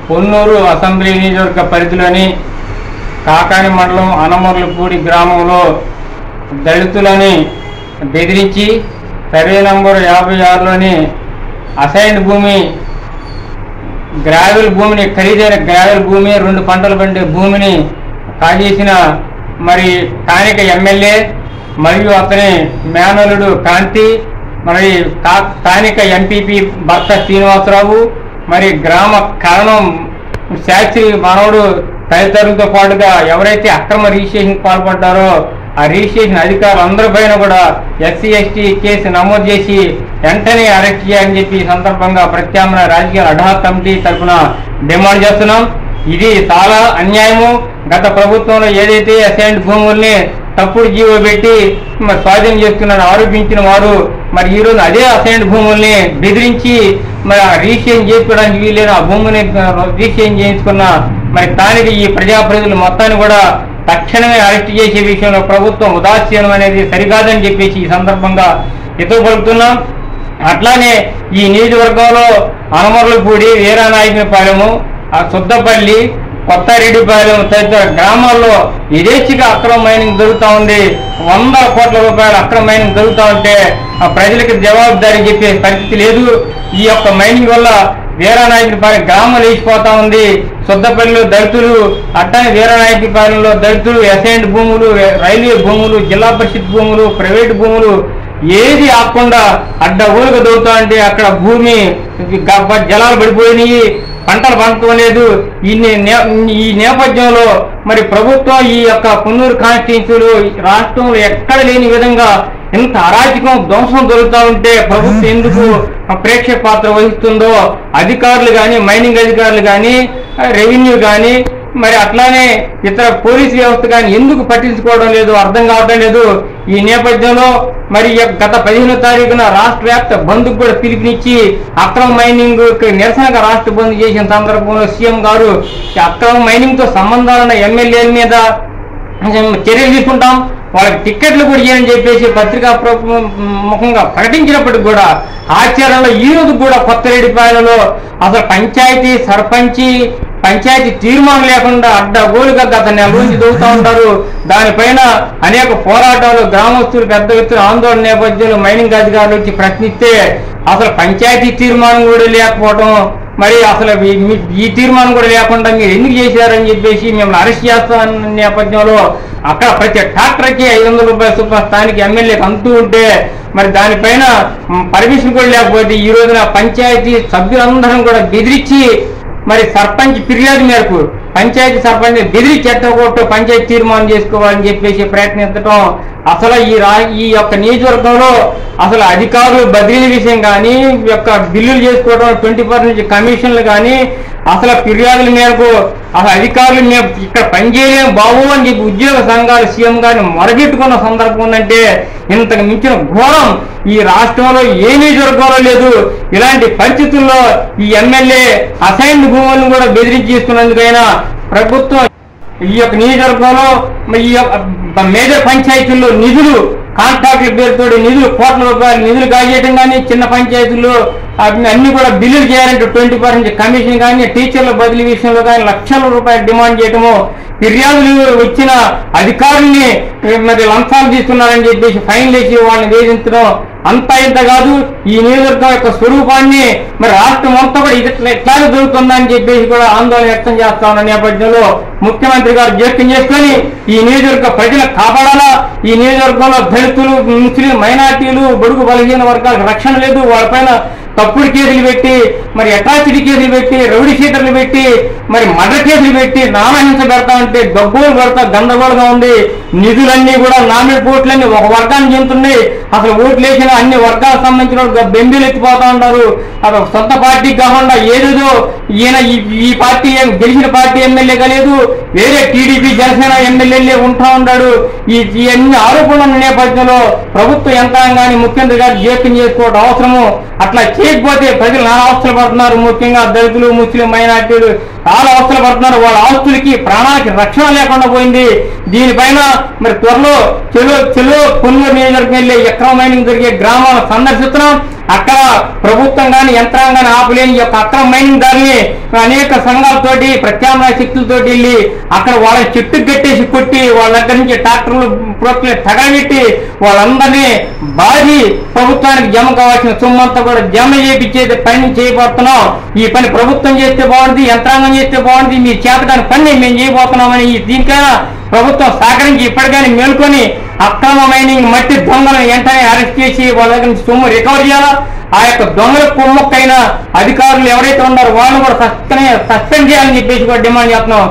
Ponnuru assembly నియోజకవర్గ పరిధిలోని కాకాని మండలం అనమర్లపూడి గ్రామంలో దళితులని బెదిరించి సర్వే నంబర్ 56లోని అసైన్డ్ భూమి గ్రావెల్ భూమిని ఖరీదైన గ్రావెల్ భూమి 2 పంటలు పండే భూమిని కాజేసిన మరి స్థానిక ఎమ్మెల్యే మరియు అతని మేనలుడు కాంతి మరి స్థానిక ఎంపీపీ భర్త శ్రీనివాసరావు మరి గ్రామ కారణం శాస్త్రి మనవడు తదితరులతో పాటుగా ఎవరైతే అక్రమ రిజిస్ట్రేషన్ పాల్పడ్డారో ఆ రిజిస్ట్రేషన్ అధికారులు అందరిపైన కూడా ఎస్సీ ఎస్టీ కేసు నమోదు చేసి వెంటనే అరెస్ట్ చేయాలని చెప్పి ఈ సందర్భంగా ప్రత్యామ్నాయ రాజకీయ అడ్హాక్ కమిటీ తరఫున డిమాండ్ చేస్తున్నాం. ఇది చాలా అన్యాయము. గత ప్రభుత్వంలో ఏదైతే అసైన్డ్ భూముల్ని తప్పుడు జీవో పెట్టి మరి స్వాధీనం చేస్తున్నారని ఆరోపించిన వారు మరి ఈరోజు అదే అసైన్డ్ భూముల్ని బెదిరించి మరి రిజిస్ట్రేషన్ చేసుకోవడానికి వీలైన ఆ భూమిని రిజిస్ట్రేషన్ చేయించుకున్న మరి స్థానిక ఈ ప్రజాప్రతినిధులు మొత్తాన్ని కూడా తక్షణమే అరెస్ట్ చేసే విషయంలో ప్రభుత్వం ఉదాసీనం అనేది సరికాదని చెప్పేసి ఈ సందర్భంగా హితవు పలుకుతున్నాం. అట్లానే ఈ నియోజకవర్గంలో అనమర్లపూడి వీరానాయకునిపాలెము సుద్దపల్లి కొత్తరెడ్డిపాలెం తదితర గ్రామాల్లో యథేచ్ఛగా అక్రమ మైనింగ్ జరుగుతూ ఉంది. 100 కోట్ల రూపాయల అక్రమ మైనింగ్ జరుగుతూ ఉంటే ఆ ప్రజలకు జవాబుదారీ చెప్పే పరిస్థితి లేదు. ఈ యొక్క మైనింగ్ వల్ల వీరానాయకునిపాలెం గ్రామం లేచిపోతా ఉంది. సుద్దపల్లిలో దళితులు, అట్టానే వీరానాయకునిపాలెంలో దళితులు అసైన్డ్ భూములు, రైల్వే భూములు, జిల్లా పరిషత్ భూములు, ప్రైవేటు భూములు ఏది ఆకుండా అడ్డగోలుగా దొరుకుతా అంటే అక్కడ భూమి జలాలు పడిపోయినాయి, పంటలు పండుకోలేదు. ఈ నేపథ్యంలో మరి ప్రభుత్వం ఈ యొక్క పొన్నూరు కాన్స్టిట్యున్సీలు రాష్ట్రంలో ఎక్కడ లేని విధంగా ఇంత అరాచకం ధ్వంసం జరుగుతూ ఉంటే ప్రభుత్వం ఎందుకు ప్రేక్షక పాత్ర వహిస్తుందో అధికారులు కానీ, మైనింగ్ అధికారులు కానీ, రెవెన్యూ కానీ, మరి అట్లానే ఇతర పోలీసు వ్యవస్థ కానీ ఎందుకు పట్టించుకోవడం లేదు అర్థం కావడం లేదు. ఈ నేపథ్యంలో మరి గత 15వ తారీఖున రాష్ట్ర వ్యాప్త బంద్కు కూడా పిలుపునిచ్చి అక్రమ మైనింగ్ నిరసనగా రాష్ట్ర బంద్ చేసిన సందర్భంలో సీఎం గారు అక్రమ మైనింగ్ తో సంబంధాలున్న ఎమ్మెల్యేల మీద చర్యలు తీసుకుంటాం, వాళ్ళకి టిక్కెట్లు కూడా ఇవ్వని చెప్పేసి పత్రికా ముఖంగా ప్రకటించినప్పటికి కూడా ఆచరణలో ఈ రోజు కూడా కొత్తరెడ్డిపాలెంలో అసలు పంచాయతీ సర్పంచి పంచాయతీ తీర్మానం లేకుండా అడ్డగోలుగా గత నెల నుంచి దూకుతూ ఉంటారు. దానిపైన అనేక పోరాటాలు గ్రామస్తులు పెద్ద ఎత్తున ఆందోళన నేపథ్యంలో మైనింగ్ అధికారులు వచ్చి ప్రశ్నిస్తే అసలు పంచాయతీ తీర్మానం కూడా లేకపోవడం, మరి అసలు ఈ తీర్మానం కూడా లేకుండా మీరు ఎందుకు చేశారని చెప్పేసి మిమ్మల్ని అరెస్ట్ చేస్తామన్న నేపథ్యంలో అక్కడ ప్రతి ట్రాక్టర్కి 500 రూపాయల చొప్పున స్థానిక ఎమ్మెల్యేకి అంటూ ఉంటే మరి దానిపైన పర్మిషన్ కూడా లేకపోతే ఈ రోజున పంచాయతీ సభ్యులందరం కూడా బెదిరించి మరి సర్పంచ్ ఫిర్యాదు మేరకు పంచాయతీ సర్పంచ్ బెదిరించి ఎట్టగొట్టు పంచాయతీ తీర్మానం చేసుకోవాలని చెప్పేసి ప్రయత్నించడం అసలు ఈ యొక్క నియోజకవర్గంలో అసలు అధికారులు బదిలీ విషయం కానీ యొక్క బిల్లులు చేసుకోవడం 20% కమిషన్లు కానీ అసలు ఫిర్యాదుల మేరకు అసలు అధికారులు మేము ఇక్కడ పనిచేయలేము బాబు అని చెప్పి ఉద్యోగ సంఘాలు సీఎం గారిని మొరబెట్టుకున్న సందర్భం ఉందంటే ఇంతకు మించిన ఘోరం ఈ రాష్ట్రంలో ఏ నియోజకవర్గంలో లేదు. ఇలాంటి పరిస్థితుల్లో ఈ ఎమ్మెల్యే అసైన్డ్ భూములను కూడా బెదిరించి తీసుకున్నందుకైనా ప్రభుత్వం ఈ యొక్క నియోజకవర్గంలో ఈ యొక్క మేజర్ పంచాయతీల్లో నిధులు కాంట్రాక్టుల పేరుతో నిధులు కోట్ల రూపాయలు నిధులు కాజేయడం కానీ, చిన్న పంచాయతీల్లో అన్ని కూడా బిల్లులు చేయాలంటే 20% కమిషన్ కానీ, టీచర్ల బదిలీ విషయంలో కానీ లక్షల రూపాయలు డిమాండ్ చేయటము, ఫిర్యాదులు వచ్చిన అధికారుల్ని మరి లంచాలు తీసుకున్నారని చెప్పేసి ఫైన్ వేసి వాళ్ళని వేధించడం అంతా ఇంత కాదు. ఈ నియోజకవర్గం యొక్క స్వరూపాన్ని మరి రాష్ట్రం అంతా కూడా ఎట్లాగే జరుగుతుందని చెప్పేసి కూడా ఆందోళన వ్యక్తం చేస్తా ఉన్న నేపథ్యంలో ముఖ్యమంత్రి గారు జోక్యం చేసుకొని ఈ నియోజకవర్గ ప్రజలకు కాపాడాలా. ఈ నియోజకవర్గంలో దళితులు, ముస్లిం, మైనార్టీలు, బడుగు బలహీన వర్గాలకు రక్షణ లేదు. వాళ్ళపైన తప్పుడు కేసులు పెట్టి మరి అట్రాసిటీ కేసులు పెట్టి రౌడీ షీటర్లు పెట్టి మరి మర్డర్ కేసులు పెట్టి నామహింస పెడతా ఉంటే గబ్బోలు పెడతా గందరగోళంగా ఉంది. నిధులన్నీ కూడా నామినేట్ ఓట్లన్నీ ఒక వర్గానికి చెందుతున్నాయి. అసలు ఓట్లు వేసిన అన్ని వర్గాలకు సంబంధించిన బెంబీలు ఎత్తిపోతా ఉంటారు. అది సొంత పార్టీకి కాకుండా ఏదేదో ఈయన ఈ పార్టీ గెలిచిన పార్టీ ఎమ్మెల్యేగా లేదు, వేరే టీడీపీ జనసేన ఎమ్మెల్యేలే ఉంటా ఉన్నాడు. ఈ అన్ని ఆరోపణల నేపథ్యంలో ప్రభుత్వ యంత్రాంగాన్ని ముఖ్యమంత్రి గారు జోక్యం చేసుకోవడం అవసరము. అట్లా చేయకపోతే ప్రజలు నానా అవస్థలు పడుతున్నారు. ముఖ్యంగా దళితులు, ముస్లిం, మైనార్టీలు చాలా అవస్థలు పడుతున్నారు. వాళ్ళ ఆస్తులకి ప్రాణానికి రక్షణ లేకుండా పోయింది. దీనిపైన మరి త్వరలో చెలో పొన్నూరు నియోజకవర్గం వెళ్ళి అక్రమ మైనింగ్ జరిగే గ్రామాలను సందర్శిస్తున్నాం. అక్కడ ప్రభుత్వం కానీ యంత్రాంగాన్ని ఆపలేని ఈ యొక్క అక్రమ మైనింగ్ దారిని అనేక సంఘాలతోటి ప్రత్యామ్నాయ శక్తులతోటి వెళ్ళి అక్కడ వాళ్ళ చెట్టుకు కట్టేసి కొట్టి వాళ్ళ దగ్గర నుంచి ట్రాక్టర్లు తగలబెట్టి వాళ్ళందరినీ బాధి ప్రభుత్వానికి జమ కావాల్సిన సొమ్మంతా కూడా జమ చేయించేది పని చేయబోతున్నాం. ఈ పని ప్రభుత్వం చేస్తే బాగుంటుంది, యంత్రాంగం చేస్తే బాగుంటుంది, మీరు చేతకాని పని మేము చేయబోతున్నామని దీనికైనా ప్రభుత్వం సహకరించి ఇప్పటికైనా మేల్కొని అక్రమ మైనింగ్ మట్టి దొంగలను వెంటనే అరెస్ట్ చేసి వాళ్ళ దగ్గర నుంచి సొమ్ము రికవర్ చేయాలా. ఆ యొక్క దొంగల కొమ్మక్కైన అధికారులు ఎవరైతే ఉన్నారో వాళ్ళు కూడా సస్పెండ్ చేయాలని చెప్పేసి కూడా డిమాండ్ చేస్తున్నాం.